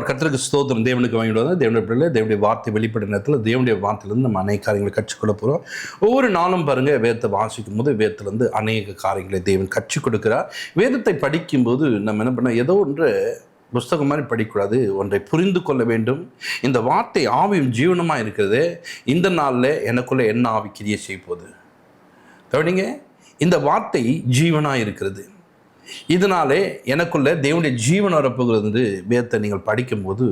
கர்த்தருக்கு ஸ்தோத்திரம். தேவனுக்கு வாங்கிடுவாங்க. தேவனுடைய பிள்ளை தேவனுடைய வார்த்தை வெளிப்படும் நேரத்தில் தேவனுடைய வார்த்தையிலேருந்து நம்ம அநேக காரியங்களை கற்றுக்கொள்ள போகிறோம். ஒவ்வொரு நாளும் பாருங்கள், வேதத்தை வாசிக்கும் போது வேதத்திலேருந்து அநேக காரியங்களை தேவன் கற்றுக் கொடுக்கிறார். வேதத்தை படிக்கும்போது நம்ம என்ன பண்ண, ஏதோ ஒன்று புஸ்தகம் மாதிரி படிக்கக்கூடாது, ஒன்றை புரிந்து கொள்ள வேண்டும். இந்த வார்த்தை ஆவியும் ஜீவனமாக இருக்கிறது. இந்த நாளில் எனக்குள்ளே என்ன ஆவி கிரியை செய்ய போகுது கவனிங்க. இந்த வார்த்தை ஜீவனாக இருக்கிறது. இதனாலே எனக்குள்ள தேவனுடைய ஜீவன் வரப்போகிறது. வேதத்தை நீங்கள் படிக்கும்போது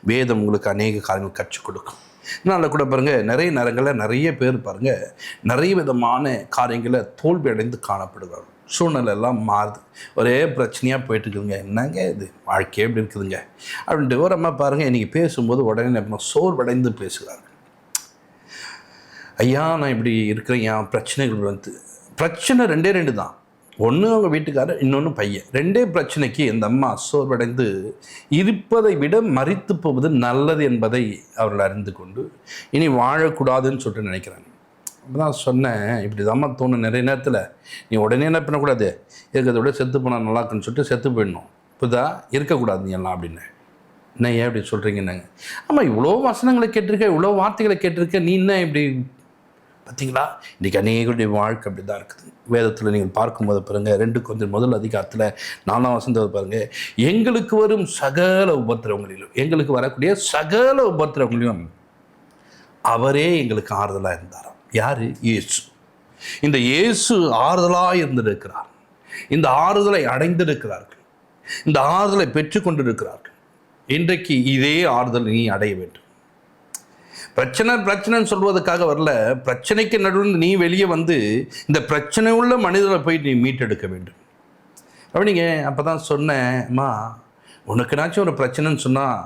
வேதம் உங்களுக்கு அநேக காரியங்கள் கற்றுக் கொடுக்கும். இதனால் கூட பாருங்கள், நிறைய நேரங்களில் நிறைய பேர் பாருங்கள், நிறைய விதமான காரியங்களை தோல்வி அடைந்து காணப்படுகிறார்கள். சூழ்நிலை எல்லாம் மாறுது, ஒரே பிரச்சனையாக போயிட்டு இருக்குதுங்க. என்னங்க இது வாழ்க்கையே எப்படி இருக்குதுங்க அப்படின்ட்டு ஒரு அம்மா பாருங்கள், இன்றைக்கி பேசும்போது உடனே சோர்வடைந்து பேசுகிறார்கள். ஐயா நான் இப்படி இருக்கிறேன், என் பிரச்சனைகள் வந்து பிரச்சனை ரெண்டு தான். ஒன்று அவங்க வீட்டுக்காரர், இன்னொன்று பையன். ரெண்டே பிரச்சனைக்கு இந்த அம்மா சோர்வடைந்து இருப்பதை விட மரித்து போவது நல்லது என்பதை அவர்கள் அறிந்து கொண்டு இனி வாழக்கூடாதுன்னு சொல்லிட்டு நினைக்கிறாங்க. அப்போ தான் சொன்னேன், இப்படி தாம்மா தோணும் நிறைய நேரத்தில். நீ உடனே என்ன பண்ணக்கூடாது, இருக்கிறத விட செத்து போனால் நல்லாக்குன்னு சொல்லிட்டு செத்து போயிடணும், இப்போதான் இருக்கக்கூடாது நீ எல்லாம் அப்படின்னு. என்ன ஏன் இப்படி சொல்கிறீங்கன்னாங்க. ஆமாம், இவ்வளோ வசனங்களை கேட்டிருக்க, இவ்வளோ வார்த்தைகளை கேட்டிருக்க, நீ என்ன இப்படி பார்த்தீங்களா? இன்றைக்கி அநேகருடைய வாழ்க்கை அப்படி தான் இருக்குது. வேதத்தில் நீங்கள் பார்க்கும்போது பாருங்கள், 2 Corinthians முதல் அதிகாரத்தில் 4ஆம் வசனத்தை பாருங்கள், எங்களுக்கு வரும் சகல உபத்திரவங்களிலும், எங்களுக்கு வரக்கூடிய சகல உபத்திரவங்களிலும் அவரே எங்களுக்கு ஆறுதலாக இருந்தாராம். யார்? இயேசு. இந்த இயேசு ஆறுதலாக இருந்திருக்கிறார். இந்த ஆறுதலை அடைந்திருக்கிறார்கள், இந்த ஆறுதலை பெற்றுக்கொண்டிருக்கிறார்கள். இன்றைக்கு இதே ஆறுதல் நீ அடைய வேண்டும். பிரச்சனைன்னு சொல்வதற்காக வரல, பிரச்சனைக்கு நடுவில் நீ வெளியே வந்து இந்த பிரச்சனை உள்ள மனிதரை போய் நீ மீட்டெடுக்க வேண்டும். அப்படிங்க. அப்போ தான் சொன்னேன்மா, உனக்குனாச்சும் ஒரு பிரச்சனைன்னு சொன்னால்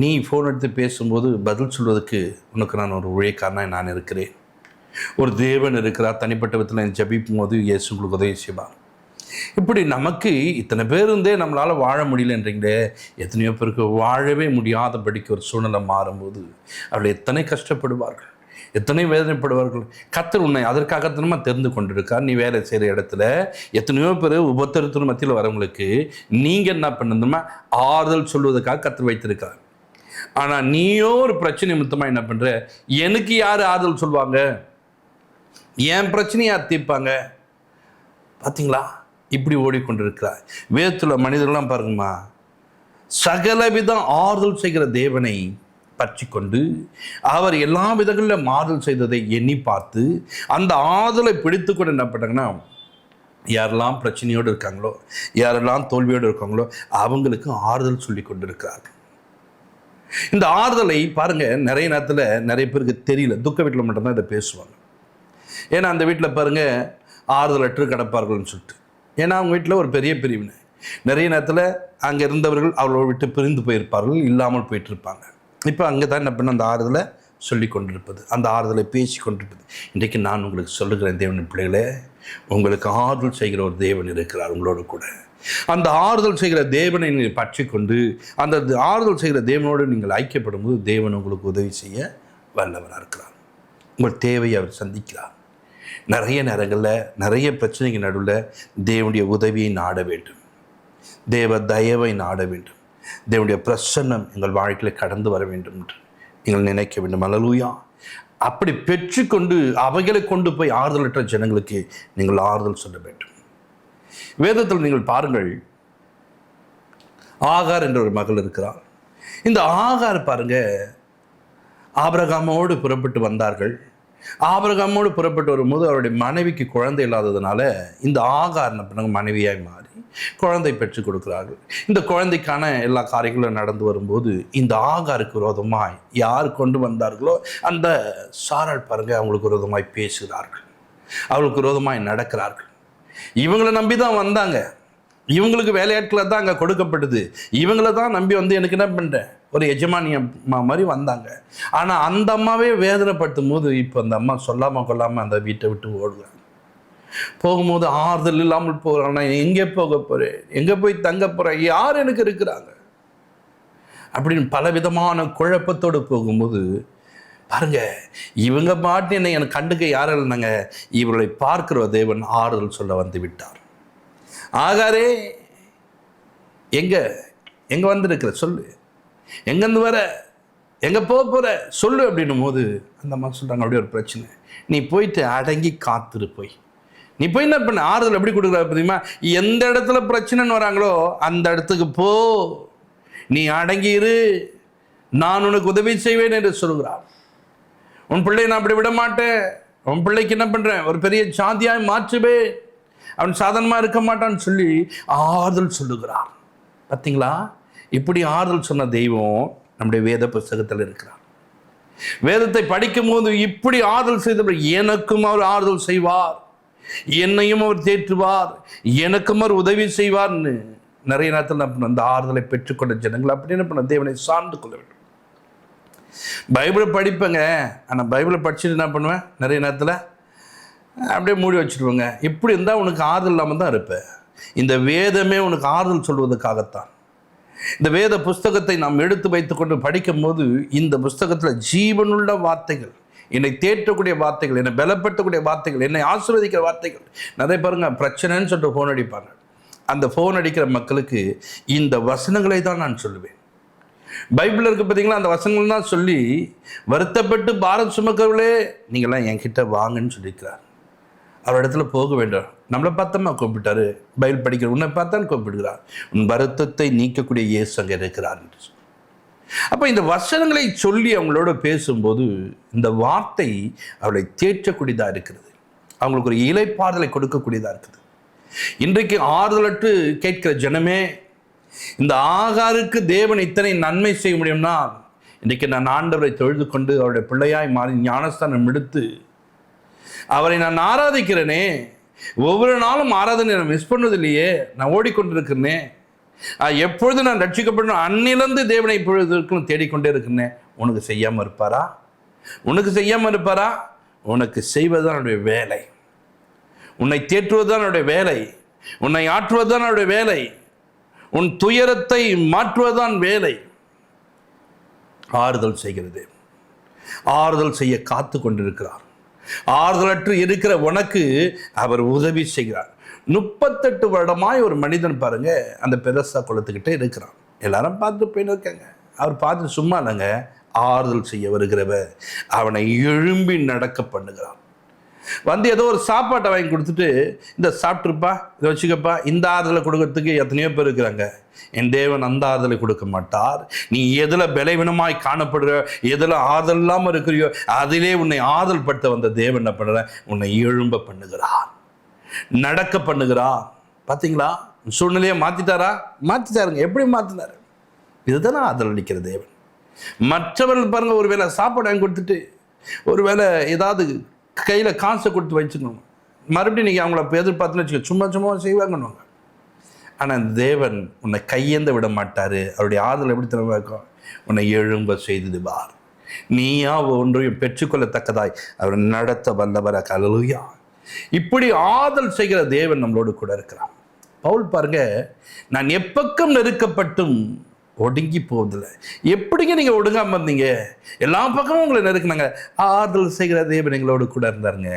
நீ ஃபோன் எடுத்து பேசும்போது பதில் சொல்வதற்கு உனக்கு நான் ஒரு ஊழியக்காரனாக நான் இருக்கிறேன். ஒரு தேவன் இருக்கிறார், தனிப்பட்ட விதத்தில் ஜபிக்கும் போது இயேசு உங்களுக்கு உதவி செய்வார். இப்படி நமக்கு இத்தனை பேர் இருந்தே நம்மளால் வாழ முடியலன்றீங்களே, எத்தனையோ பேருக்கு வாழவே முடியாதபடிக்கு ஒரு சூழ்நிலை மாறும்போது அவர்கள் எத்தனை கஷ்டப்படுவார்கள், எத்தனை வேதனைப்படுவார்கள். கர்த்தர் உன்னை அதற்காகத்தனமாக தெரிந்து கொண்டிருக்கார். நீ வேலை செய்கிற இடத்துல எத்தனையோ பேர் உபத்திரத்தின் மத்தியில் வரவங்களுக்கு நீங்கள் என்ன பண்ணணுமா, ஆறுதல் சொல்வதற்காக கர்த்தர் வைத்திருக்கார். ஆனால் நீயோ ஒரு பிரச்சனை நிமித்தமாக என்ன பண்ணுற, எனக்கு யார் ஆறுதல் சொல்லுவாங்க, என் பிரச்சனையை யார் தீர்ப்பாங்க? பார்த்தீங்களா? இப்படி ஓடிக்கொண்டிருக்கிறார். வேதத்தில் மனிதர்கள்லாம் பாருங்கம்மா, சகலவிதம் ஆறுதல் செய்கிற தேவனை பற்றி கொண்டு அவர் எல்லா விதங்களிலும் ஆறுதல் செய்ததை எண்ணி பார்த்து அந்த ஆறுதலை பிடித்து கொண்டு என்ன பண்ணாங்கன்னா, யாரெல்லாம் பிரச்சனையோடு இருக்காங்களோ, யாரெல்லாம் தோல்வியோடு இருக்காங்களோ அவங்களுக்கு ஆறுதல் சொல்லி கொண்டு இருக்கிறார்கள். இந்த ஆறுதலை பாருங்கள், நிறைய நேரத்தில் நிறைய பேருக்கு தெரியல. துக்க வீட்டில் மட்டும்தான் இதை பேசுவாங்க. ஏன்னா அந்த வீட்டில் பாருங்கள் ஆறுதல் அற்று கிடப்பார்கள்னு சொல்லிட்டு. ஏன்னா அவங்க வீட்டில் ஒரு பெரிய பிரிவினை. நிறைய நேரத்தில் அங்கே இருந்தவர்கள் அவளோட விட்டு பிரிந்து போயிருப்பார்கள், இல்லாமல் போயிட்டுருப்பாங்க. இப்போ அங்கே தான் என்ன பண்ண, அந்த ஆறுதலை சொல்லி கொண்டிருப்பது, அந்த ஆறுதலை பேசி கொண்டிருப்பது. இன்றைக்கு நான் உங்களுக்கு சொல்லுகிறேன், தேவனின் பிள்ளைகளே, உங்களுக்கு ஆறுதல் செய்கிற ஒரு தேவன் இருக்கிறார் உங்களோடு கூட. அந்த ஆறுதல் செய்கிற தேவனை நீங்கள் பற்றி கொண்டு அந்த ஆறுதல் செய்கிற தேவனோடு நீங்கள் ஐக்கியப்படும் போது தேவன் உங்களுக்கு உதவி செய்ய வல்லவராக இருக்கிறார். உங்கள் தேவையை அவர் சந்திக்கிறார். நிறைய நேரங்களில் நிறைய பிரச்சனைகள் நடுவில் தேவனுடைய உதவியை நாட வேண்டும், தேவ தயவை நாட வேண்டும், தேவனுடைய பிரசன்னம் எங்கள் வாழ்க்கையில் கடந்து வர வேண்டும் என்று நீங்கள் நினைக்க வேண்டும். அல்லேலூயா. அப்படி பெற்றுக்கொண்டு அவைகளை கொண்டு போய் ஆறுதலற்ற ஜனங்களுக்கு நீங்கள் ஆறுதல் சொல்ல வேண்டும். வேதத்தில் நீங்கள் பாருங்கள், ஆகார் என்ற ஒரு மகள் இருக்கிறார். இந்த ஆகார் பாருங்க, ஆபிரகாமோடு புறப்பட்டு வந்தார்கள். ஆபிரகாமோடு புறப்பட்டு வரும்போது அவருடைய மனைவிக்கு குழந்தை இல்லாததுனால இந்த ஆகார் என்ன பண்ணாங்க, மனைவியாய் மாறி குழந்தை பெற்றுக் கொடுக்கிறார்கள். இந்த குழந்தைக்கான எல்லா காரியங்களும் நடந்து வரும்போது இந்த ஆகாருக்கு விரோதமாய் யார் கொண்டு வந்தார்களோ அந்த சாராள் பாருங்க, அவங்களுக்கு விரோதமாய் பேசுகிறார்கள், அவங்களுக்கு விரோதமாய் நடக்கிறார்கள். இவங்களை நம்பி தான் வந்தாங்க, இவங்களுக்கு வேலையாட்களை தான் அங்கே கொடுக்கப்பட்டது, இவங்களை தான் நம்பி வந்து எனக்கு என்ன பண்ணுறேன், ஒரு எஜமானிய மாதிரி வந்தாங்க. ஆனால் அந்த அம்மாவே வேதனைப்படுத்தும் போது இப்போ அந்த அம்மா சொல்லாமல் கொள்ளாமல் அந்த வீட்டை விட்டு ஓடுறாங்க. போகும்போது ஆறுதல் இல்லாமல் போகிறாங்க. நான் எங்கே போக போகிறேன், எங்கே போய் தங்க போகிறேன், யார் எனக்கு இருக்கிறாங்க அப்படின்னு பலவிதமான குழப்பத்தோடு போகும்போது பாருங்க, இவங்க பாட்டு என்னை எனக்கு கண்டுக்க யாரும் இல்லைனாங்க, இவர்களை பார்க்கிற தேவன் ஆறுதல் சொல்ல வந்து விட்டார். ஆகாரே எங்க எங்க வந்திருக்கிற சொல்லு, எங்கேருந்து வர, எங்கே போகிற சொல்லு அப்படின்னும் போது அந்த அம்மா சொல்கிறாங்க, அப்படியே ஒரு பிரச்சனை, நீ போயிட்டு அடங்கி காத்துரு, நீ போய் என்ன பண்ண, ஆறுதல் எப்படி கொடுக்குறாரு தெரியுமா, எந்த இடத்துல பிரச்சனைன்னு வராங்களோ அந்த இடத்துக்கு போ, நீ அடங்கிரு, நான் உனக்கு உதவி செய்வேன் என்று சொல்கிறார். உன் பிள்ளையை நான் அப்படி விட மாட்டேன், உன் பிள்ளைக்கு என்ன பண்ணுறேன், ஒரு பெரிய சாதியாய் மாற்றுவேன், அவன் சாதாரணமாக இருக்க மாட்டான்னு சொல்லி ஆறுதல் சொல்லுகிறார். பார்த்தீங்களா, இப்படி ஆறுதல் சொன்ன தெய்வம் நம்முடைய வேத புஸ்தகத்தில் இருக்கிறார். வேதத்தை படிக்கும் போது இப்படி ஆறுதல் செய்தவர், எனக்கும் அவர் ஆறுதல் செய்வார், என்னையும் அவர் தேற்றுவார், எனக்கும் அவர் உதவி செய்வார்னு நிறைய நேரத்தில் அந்த ஆறுதலை பெற்றுக்கொண்ட ஜனங்கள் அப்படி என்ன பண்ண, தேவனை சார்ந்து கொள்ள வேண்டும். பைபிளை படிப்பேங்க, ஆனால் பைபிளை படிச்சுட்டு என்ன பண்ணுவேன், நிறைய நேரத்தில் அப்படியே மூடி வச்சுடுவேங்க. இப்படி இருந்தால் உனக்கு ஆறுதல் இல்லாமல் தான் இருப்பேன். இந்த வேதமே உனக்கு ஆறுதல் சொல்வதற்காகத்தான். இந்த வேத புஸ்தகத்தை நாம் எடுத்து வைத்துக்கொண்டு படிக்கும் போது இந்த புஸ்தகத்தில் ஜீவனுள்ள வார்த்தைகள், என்னை தேற்றக்கூடிய வார்த்தைகள், என்னை பலப்படுத்தக்கூடிய வார்த்தைகள், என்னை ஆசீர்வதிக்கிற வார்த்தைகள். நிறைய பாருங்க பிரச்சனைன்னு சொல்லிட்டு ஃபோன் அடிப்பாங்க. அந்த ஃபோன் அடிக்கிற மக்களுக்கு இந்த வசனங்களை தான் நான் சொல்லுவேன். பைபிள் இருக்குது பார்த்தீங்களா, அந்த வசனங்கள் தான் சொல்லி வருத்தப்பட்டு பாரம் சுமக்கிறவர்களே நீங்கள்லாம் என்கிட்ட வாங்கன்னு சொல்லியிருக்கிறார். அவர் இடத்துல போக வேண்டாம். நம்மளை பார்த்தோமா கூப்பிட்டாரு, பைபிள் படிக்கிற உன்னை பார்த்தான்னு கூப்பிடுகிறார். உன் வருத்தத்தை நீக்கக்கூடிய இயேசு அங்கே இருக்கிறார் என்று. அப்போ இந்த வசனங்களை சொல்லி அவங்களோட பேசும்போது இந்த வார்த்தை அவளை தேற்றக்கூடியதாக இருக்கிறது, அவங்களுக்கு ஒரு இளைப்பாறுதலை கொடுக்கக்கூடியதாக இருக்குது. இன்றைக்கு ஆறுதலற்று கேட்கிற ஜனமே, இந்த ஆகாருக்கு தேவன் இத்தனை நன்மை செய்ய முடியும்னா, இன்றைக்கு நான் ஆண்டவரை தொழுது கொண்டு அவருடைய பிள்ளையாய் மாறி ஞானஸ்தானம் எடுத்து அவரை நான் ஆராதிக்கிறேனே, ஒவ்வொரு நாளும் ஆராதனை நான் மிஸ் பண்ணது இல்லையே, நான் ஓடிக்கொண்டிருக்கிறேனே, எப்பொழுது நான் ரட்சிக்கப்படணும் அன்னிலிருந்து தேவனை இப்பொழுதுக்கும் தேடிக்கொண்டே இருக்கிறேன். உனக்கு செய்யாமல் இருப்பாரா? உனக்கு செய்யாமல் இருப்பாரா? உனக்கு செய்வதுதான் என்னுடைய வேலை, உன்னை தேற்றுவதுதான் என்னுடைய வேலை, உன்னை ஆற்றுவதுதான் என்னுடைய வேலை, உன் துயரத்தை மாற்றுவதுதான் வேலை. ஆறுதல் செய்கிறது, ஆறுதல் செய்ய காத்து கொண்டிருக்கிறார். ஆறுதலற்று இருக்கிற உனக்கு அவர் உதவி செய்கிறார். 38 வருடமாய் ஒரு மனிதன் பாருங்க அந்த பெரசா குளத்துக்கிட்டே இருக்கிறான். எல்லாரும் பார்த்து போயின்னு இருக்காங்க. அவர் பார்த்து சும்மா இல்லைங்க, ஆறுதல் செய்ய வருகிறவர் அவனை எழும்பி நடக்க பண்ணுகிறான். வந்து ஏதோ ஒரு சாப்பாட்டை வாங்கி கொடுத்துட்டு, இந்த சாப்பிட்ருப்பா, இதை வச்சுக்கப்பா, இந்த ஆறுதலை கொடுக்கறதுக்கு எத்தனையோ பேர் இருக்கிறாங்க. என் தேவன் அந்த ஆறுதலை கொடுக்க மாட்டார். நீ எதில் பலவீனமாய் காணப்படுற, எதில் ஆறுதல் இல்லாமல் இருக்கிறியோ அதிலே உன்னை ஆறுதல் படுத்த வந்த தேவன் என்ன பண்ணுற, உன்னை எழும்ப பண்ணுகிறார், நடக்க பண்ணுகிறார். பார்த்தீங்களா, சூழ்நிலையை மாற்றிட்டாரா? மாற்றிட்டாருங்க. எப்படி மாற்றினார்? இதுதானே ஆறுதல் அளிக்கிற தேவன். மற்றவர்கள் பாருங்கள், ஒரு வேளை சாப்பாடு வாங்கி கொடுத்துட்டு, ஒரு வேளை ஏதாவது கையில் காசை கொடுத்து வச்சுக்கணும், மறுபடியும் நீங்கள் அவங்கள எதிர்பார்த்துன்னு வச்சுக்க, சும்மா சும்மா செய்வாங்கன்னுவாங்க. ஆனால் அந்த தேவன் உன்னை கையேந்த விட மாட்டார். அவருடைய ஆறுதல் எப்படி திறமை இருக்கும், உன்னை எழும்ப செய்துவார். நீயா ஒன்றையும் பெற்றுக்கொள்ளத்தக்கதாய் அவர் நடத்த வல்லவராக. அல்லேலூயா. இப்படி ஆறுதல் செய்கிற தேவன் நம்மளோடு கூட இருக்கிறார். பவுல் பாருங்க, நான் எப்பக்கம் நெருக்கப்பட்டும் ஒடுங்கி போவதில்லை. எப்படிங்க நீங்கள் ஒடுங்காமல் இருந்தீங்க? எல்லா பக்கமும் உங்களை நெருக்கினாங்க. ஆறுதல் செய்கிற தேவன் எங்களோடு கூட இருந்தாருங்க.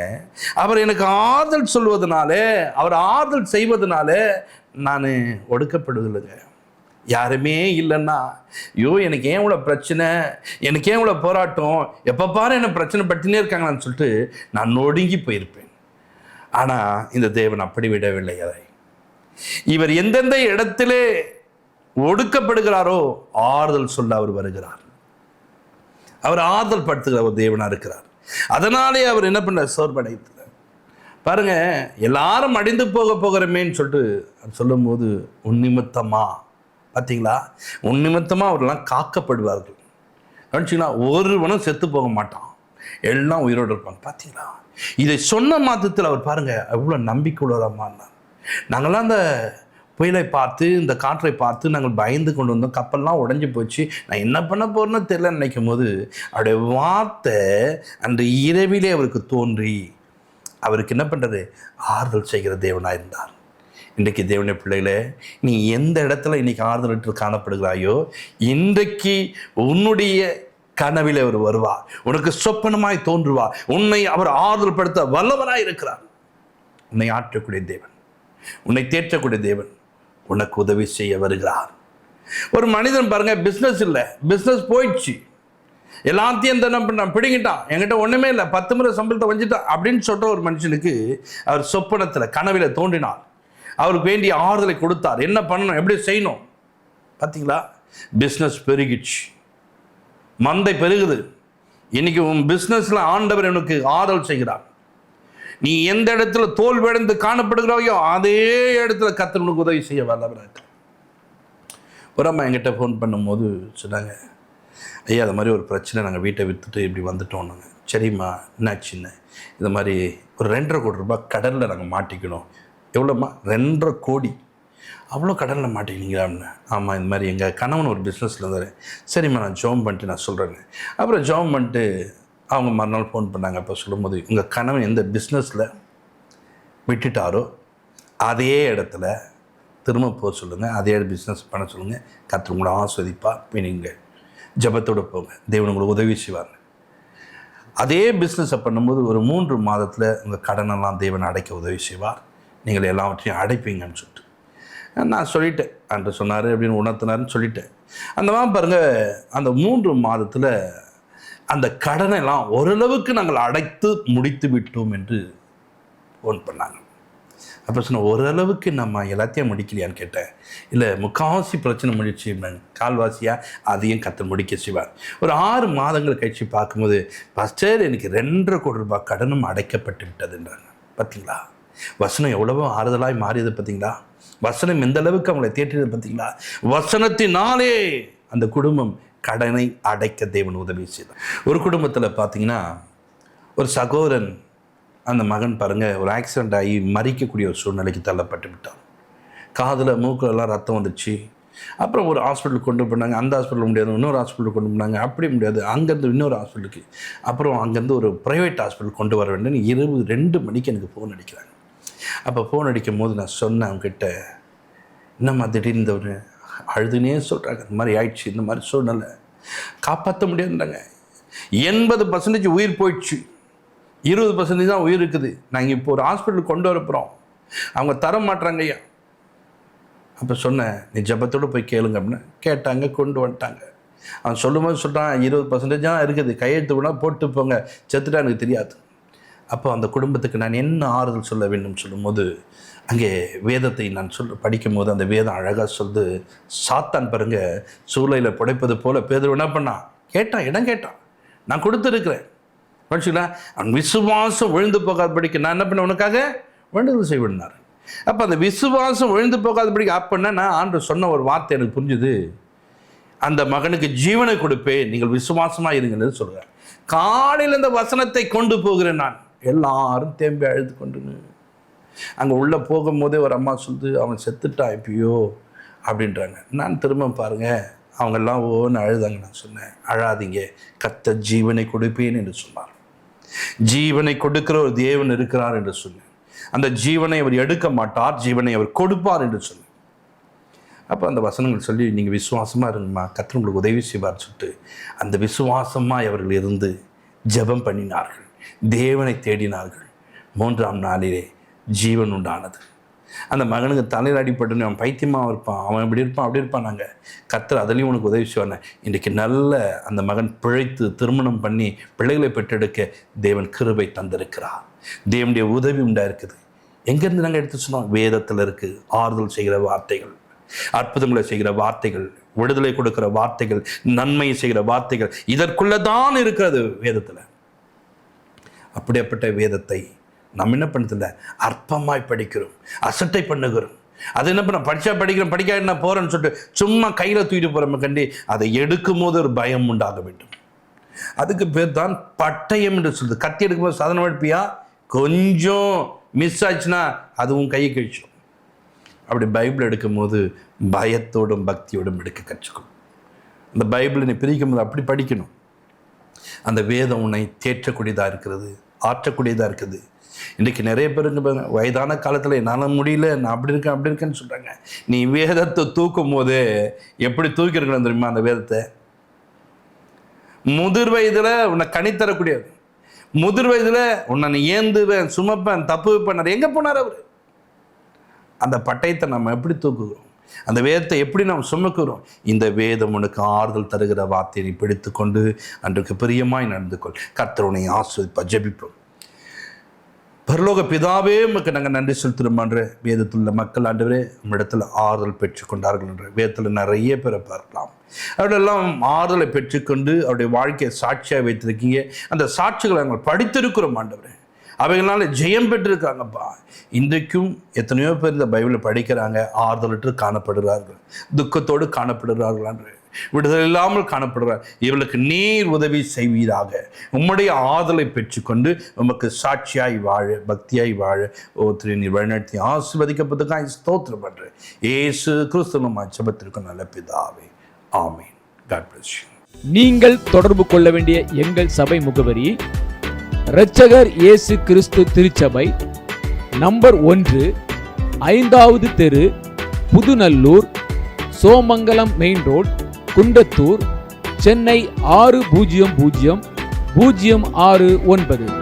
அவர் எனக்கு ஆறுதல் சொல்வதனால, அவர் ஆறுதல் செய்வதனால நான் ஒடுக்கப்படுவதில்லைங்க. யாருமே இல்லைன்னா, ஐயோ எனக்கு ஏன் இவ்வளோ பிரச்சனை, எனக்கு ஏன் இவ்வளோ போராட்டம், எப்போ பாரு என்ன பிரச்சனை பட்டுனே இருக்காங்களான்னு சொல்லிட்டு நான் ஒடுங்கி போயிருப்பேன். ஆனால் இந்த தேவன் அப்படி விடவில்லை. அதை இவர் எந்தெந்த இடத்திலே ஒடுக்கப்படுகிறாரோ ஆறுதல் சொல்ல அவர் வருகிறார். அவர் ஆறுதல் படுத்துகிற ஒரு தேவனாக இருக்கிறார். அதனாலே அவர் என்ன பண்ண, சோர்வடைத்து பாருங்க, எல்லாரும் அடிந்து போகிறமேன்னு சொல்லிட்டு சொல்லும் போது, உன் நிமித்தமா, பார்த்தீங்களா, உன் நிமித்தமாக அவரெல்லாம் காக்கப்படுவார்கள். நினச்சிங்களா, ஒருவனும் செத்து போக மாட்டான், எல்லாம் உயிரோடு இருப்பாங்க. பார்த்தீங்களா, இதை சொன்ன மாதத்தில் அவர் பாருங்க எவ்வளோ நம்பிக்கை உள்ளவரமாக. நாங்கள்லாம் அந்த புயலை பார்த்து, இந்த காற்றை பார்த்து நாங்கள் பயந்து கொண்டு வந்தோம், கப்பல்லாம் உடஞ்சி போச்சு, நான் என்ன பண்ண போகிறேன்னு தெரியல நினைக்கும் போது அவருடைய வார்த்தை அந்த இரவிலே அவருக்கு தோன்றி அவருக்கு என்ன பண்ணுறது, ஆறுதல் செய்கிற தேவனாக இருந்தார். இன்றைக்கு தேவனுடைய பிள்ளைகளே, நீ எந்த இடத்துல இன்றைக்கி ஆறுதலற்று காணப்படுகிறாயோ, இன்றைக்கு உன்னுடைய கனவில் அவர் வருவார், உனக்கு சொப்பனமாய் தோன்றுவார், உன்னை அவர் ஆறுதல் படுத்த வல்லவராய் இருக்கிறார். உன்னை ஆற்றக்கூடிய தேவன், உன்னை தேற்றக்கூடிய தேவன் உனக்கு உதவி செய்ய வருகிறார். ஒரு மனிதன் பாருங்க, பிஸ்னஸ் இல்லை, பிஸ்னஸ் போயிடுச்சு, எல்லாத்தையும் என்ன பண்ணான், பிடிங்கிட்டான், என்கிட்ட ஒன்றுமே இல்லை, 10 முறை சம்பளத்தை வஞ்சிட்டான் அப்படின்னு சொல்கிற ஒரு மனுஷனுக்கு அவர் சொப்பனத்தில் கனவில் தோன்றினார். அவருக்கு வேண்டிய ஆறுதலை கொடுத்தார். என்ன பண்ணணும், எப்படி செய்யணும். பார்த்தீங்களா, பிஸ்னஸ் பெருகிடுச்சு, மந்தை பெருகுது. இன்னைக்கு உன் பிஸ்னஸில் ஆண்டவர் எனக்கு ஆறுதல் செய்கிறார். நீ எந்த இடத்துல தோல்வியடைந்து காணப்படுகிறாயோ அதே இடத்துல கர்த்தர் உனக்கு உதவி செய்ய வல்லவராக. ஒரு அம்மா என்கிட்ட ஃபோன் பண்ணும்போது சொன்னாங்க, ஐயா அது மாதிரி ஒரு பிரச்சனை, நாங்கள் வீட்டை விற்றுட்டு இப்படி வந்துட்டோம். நாங்கள் சரிம்மா என்னாச்சுன்னு, இது மாதிரி ஒரு 2.5 கோடி ரூபாய் கடலில் நாங்கள் மாட்டிக்கணும். எவ்வளோம்மா? 2.5 கோடி. அவ்வளோ கடலில் மாட்டிக்கினீங்களான்னு. ஆமாம், இந்த மாதிரி எங்கள் கணவன் ஒரு பிஸ்னஸில் இருந்தார். சரிம்மா நான் ஜாம் பண்ணிட்டு நான் சொல்கிறேன்னு. அப்புறம் ஜாம் பண்ணிட்டு அவங்க மறுநாள் ஃபோன் பண்ணாங்க. அப்போ சொல்லும்போது, உங்கள் கணவன் எந்த பிஸ்னஸில் விட்டுட்டாரோ அதே இடத்துல திரும்ப போக சொல்லுங்கள், அதே பிஸ்னஸ் பண்ண சொல்லுங்கள், கர்த்தர் உங்களை ஆஸ்வதிப்பா, நீங்கள் ஜபத்தோடு போங்க, தேவன் உங்களுக்கு உதவி செய்வார். அதே பிஸ்னஸை பண்ணும்போது ஒரு 3 மாதத்தில் உங்கள் கடனெல்லாம் தேவன் அடைக்க உதவி செய்வார், நீங்கள் எல்லாவற்றையும் அடைப்பீங்கன்னு சொல்லிட்டு நான் சொல்லிட்டேன். அன்று சொன்னார் அப்படின்னு உணர்த்தினார்னு சொல்லிட்டேன். அந்த மாதிரி பாருங்கள், அந்த 3 மாதத்தில் அந்த கடனெல்லாம் ஓரளவுக்கு நாங்கள் அடைத்து முடித்து விட்டோம் என்று ஃபோன் பண்ணாங்க. அப்போ சொன்ன, ஓரளவுக்கு நம்ம எல்லாத்தையும் முடிக்கலையான்னு கேட்டேன். இல்லை, முக்கால்வாசி பிரச்சனை முடிச்சு, கால்வாசியாக அதையும் கர்த்தர் முடிக்க செய்வார். ஒரு 6 மாதங்கள் கழிச்சு பார்க்கும்போது, பாஸ்டர் எனக்கு 2.5 கோடி ரூபாய் கடனும் அடைக்கப்பட்டு விட்டதுன்றாங்க. பார்த்தீங்களா, வசனம் எவ்வளவோ ஆறுதலாய் மாறியது. பார்த்தீங்களா, வசனம் எந்த அளவுக்கு அவங்களை தேற்றியது. பார்த்தீங்களா, வசனத்தினாலே அந்த குடும்பம் கடனை அடைக்க தேவன் உதவி செய்தார். ஒரு குடும்பத்தில் பார்த்தீங்கன்னா, ஒரு சகோதரன், அந்த மகன் பாருங்கள், ஒரு ஆக்சிடெண்ட் ஆகி மறிக்கக்கூடிய ஒரு சூழ்நிலைக்கு தள்ளப்பட்டு விட்டான். காதில் மூக்கிலெல்லாம் ரத்தம் வந்துச்சு. அப்புறம் ஒரு ஹாஸ்பிட்டலுக்கு கொண்டு போனாங்க. அந்த ஹாஸ்பிட்டல் முடியாது, இன்னொரு ஹாஸ்பிட்டலுக்கு கொண்டு போனாங்க. அப்படி முடியாது, அங்கேருந்து இன்னொரு ஹாஸ்பிட்டலுக்கு, அப்புறம் அங்கேருந்து ஒரு ப்ரைவேட் ஹாஸ்பிட்டல் கொண்டு வர வேண்டும். இரவு 2 மணிக்கு எனக்கு ஃபோன் அடிக்கிறாங்க. அப்போ ஃபோன் அடிக்கும் போது நான் சொன்னேன் அவங்ககிட்ட, என்னம்மா திடீர்னு இந்த ஒரு அழுதுனே சொல்கிறாங்க, இந்த மாதிரி ஆயிடுச்சு, இந்த மாதிரி சூழ்நிலை காப்பாற்ற முடியாதுன்றாங்க. 80% உயிர் போயிடுச்சு, 20% தான் உயிர் இருக்குது. நாங்கள் இப்போ ஒரு ஹாஸ்பிட்டலுக்கு கொண்டு வர போகிறோம், அவங்க தர மாட்டுறாங்க ஐயா. அப்போ சொன்னேன், நீ ஜபத்தோடு போய் கேளுங்க அப்படின்னு. கேட்டாங்க, கொண்டு வந்துட்டாங்க. அவன் சொல்லும்போது சொல்கிறான், 20% தான் இருக்குது, கையெழுத்து கூட போட்டு போங்க, செத்துட்டா எனக்கு தெரியாது. அப்போ அந்த குடும்பத்துக்கு நான் என்ன ஆறுதல் சொல்ல வேண்டும் சொல்லும்போது, அங்கே வேதத்தை நான் படிக்கும்போது அந்த வேதம் அழகாக சொல்லுது. சாத்தான் பாருங்க, சூளையில் புடைப்பது போல பேதுரு என்ன பண்ணான், கேட்டான், இடம் கேட்டான், நான் கொடுத்துருக்கிறேன் படிச்சுங்களா. அவன் விசுவாசம் விழுந்து போகாதபடிக்கு நான் என்ன பண்ண உனக்காக வேண்டுதல் செய்வினார். அப்போ அந்த விசுவாசம் விழுந்து போகாதபடிக்கு அப்படின்னா நான் ஆண்டு சொன்ன ஒரு வார்த்தை எனக்கு புரிஞ்சுது. அந்த மகனுக்கு ஜீவனை கொடுப்பேன், நீங்கள் விசுவாசமாக இருங்கன்னு சொல்கிறேன். காலையில் இந்த வசனத்தை கொண்டு போகிறேன் நான். எல்லாரும் தேம்பி அழுது கொண்டுன்னு அங்கே உள்ளே போகும்போதே ஒரு அம்மா சொல்லுது, அவன் செத்துட்டான் இப்பயோ அப்படின்றாங்க. நான் திரும்ப பாருங்கள், அவங்கெல்லாம் ஓன்னு அழுதாங்க. நான் சொன்னேன், அழாதீங்க, கர்த்தர் ஜீவனை கொடுப்பேன் என்று சொன்னார். ஜீவனை கொடுக்கிற ஒரு தேவன் இருக்கிறார் என்று சொன்னேன். அந்த ஜீவனை அவர் எடுக்க மாட்டார், ஜீவனை அவர் கொடுப்பார் என்று சொன்னேன். அப்போ அந்த வசனங்கள் சொல்லி, நீங்கள் விசுவாசமாக இருங்கம்மா, கர்த்தர் உங்களுக்கு உதவி செய்வார் சொல்லிட்டு அந்த விசுவாசமாக அவர்கள் இருந்து ஜெபம் பண்ணினார்கள், தேவனை தேடினார்கள். 3ஆம் நாளிலே ஜீவன் உண்டானது. அந்த மகனுக்கு தலையில் அடிப்பட்டு அவன் பைத்தியமாக இருப்பான், அவன் இப்படி இருப்பான் அப்படி இருப்பான். நாங்கள் கர்த்தர் அதுலேயும் உனக்கு உதவி செய்வானே. இன்றைக்கு நல்ல அந்த மகன் பிழைத்து திருமணம் பண்ணி பிள்ளைகளை பெற்றெடுக்க தேவன் கிருபை தந்திருக்கிறார். தேவனுடைய உதவி உண்டாயிருக்குது. எங்கேருந்து நாங்கள் எடுத்து சொன்னோம்? வேதத்தில் இருக்குது. ஆறுதல் செய்கிற வார்த்தைகள், அற்புதங்களை செய்கிற வார்த்தைகள், விடுதலை கொடுக்கிற வார்த்தைகள், நன்மை செய்கிற வார்த்தைகள், இதற்குள்ளதான் இருக்கிறது வேதத்தில். அப்படிப்பட்ட வேதத்தை நம்ம என்ன பண்ணதில்லை, அற்பமாய் படிக்கிறோம், அசட்டை பண்ணுகிறோம். அது என்ன பண்ண, படித்தா படிக்கிறோம், படிக்காது நான் போகிறேன்னு சொல்லிட்டு சும்மா கையில் தூக்கிட்டு போகிறோம் கண்டி. அதை எடுக்கும் போது ஒரு பயம் உண்டாக வேண்டும். அதுக்கு பேர் தான் பட்டயம் என்று சொல்லுது. கத்தி எடுக்கும்போது சாதனம் எடுப்பியா, கொஞ்சம் மிஸ் ஆச்சுன்னா அதுவும் கையை கழிச்சிடும். அப்படி பைபிள் எடுக்கும்போது பயத்தோடும் பக்தியோடும் எடுக்க கற்றுக்கும். அந்த பைபிளை நீ பிரிக்கும் போது அப்படி படிக்கணும். அந்த வேதம் உன்னை தேற்றக்கூடியதாக இருக்கிறது, ஆற்றக்கூடியதாக இருக்குது. இன்றைக்கி நிறைய பேருக்கு வயதான காலத்தில் என்னால் முடியல, நான் அப்படி இருக்கேன்னு சொல்கிறாங்க. நீ வேதத்தை தூக்கும் போது எப்படி தூக்கிருக்கணும் தெரியுமா? அந்த வேதத்தை முதிர் வயதில் உன்னை கணித்தரக்கூடியது, முதிர் வயதில் உன்னை நீ ஏந்துவேன், சுமப்பேன், தப்பு வைப்பேன். எங்கே போனார் அவர்? அந்த பட்டயத்தை நம்ம எப்படி தூக்குகிறோம்? அந்த வேதத்தை எப்படி நாம் சுமக்கிறோம்? இந்த வேதம் உனக்கு ஆறுதல் தருகிற வார்த்தையை பிடித்து கொண்டு அன்றைக்கு பிரியமாய் நடந்து கொள். கர்த்தர் உன்னை ஆசீர்வதிப்பா. ஜெபிப்போம். பரலோக பிதாவே, உமக்கு நாங்கள் நன்றி செலுத்துகிறோம் என்ற வேதத்துள்ள மக்கள் ஆண்டவரே நம்மிடத்தில் ஆறுதல் பெற்றுக்கொண்டார்கள் என்ற வேதத்தில் நிறைய பேரை பார்க்கலாம். அவர்களெல்லாம் ஆறுதலை பெற்றுக்கொண்டு அவருடைய வாழ்க்கையை சாட்சியாக வைத்திருக்கீங்க. அந்த சாட்சிகளை நாங்கள் படித்திருக்கிறோம் ஆண்டவரே. அவைகளால் ஜெயம் பெற்றிருக்காங்கப்பா. இன்றைக்கும் எத்தனையோ பேர் இந்த பைபிளை படிக்கிறாங்க, ஆறுதலற்று காணப்படுகிறார்கள், துக்கத்தோடு காணப்படுகிறார்கள் என்று விடுதலை இல்லாமல் காணப்படுகிறார். இவர்களுக்கு நீர் உதவி செய்வீராக. உம்முடைய ஆறுதலை பெற்றுக்கொண்டு உமக்கு சாட்சியாய் வாழ, பக்தியாய் வாழ நீர் வழிநடத்தி ஆசீர்வதிக்கப்பட்டதுக்காக ஸ்தோத்திரம் பண்றேன். இயேசு கிறிஸ்துவின் ஜெபத்திற்கு நல்ல பிதாவே, ஆமென். God bless you. நீங்கள் தொடர்பு கொள்ள வேண்டிய எங்கள் சபை முகவரி: இரட்சகர் இயேசு கிறிஸ்து திருச்சபை, நம்பர் 1, 5வது தெரு, புதுநல்லூர், சோமங்கலம் மெயின் ரோட், குண்டத்தூர், சென்னை 600069.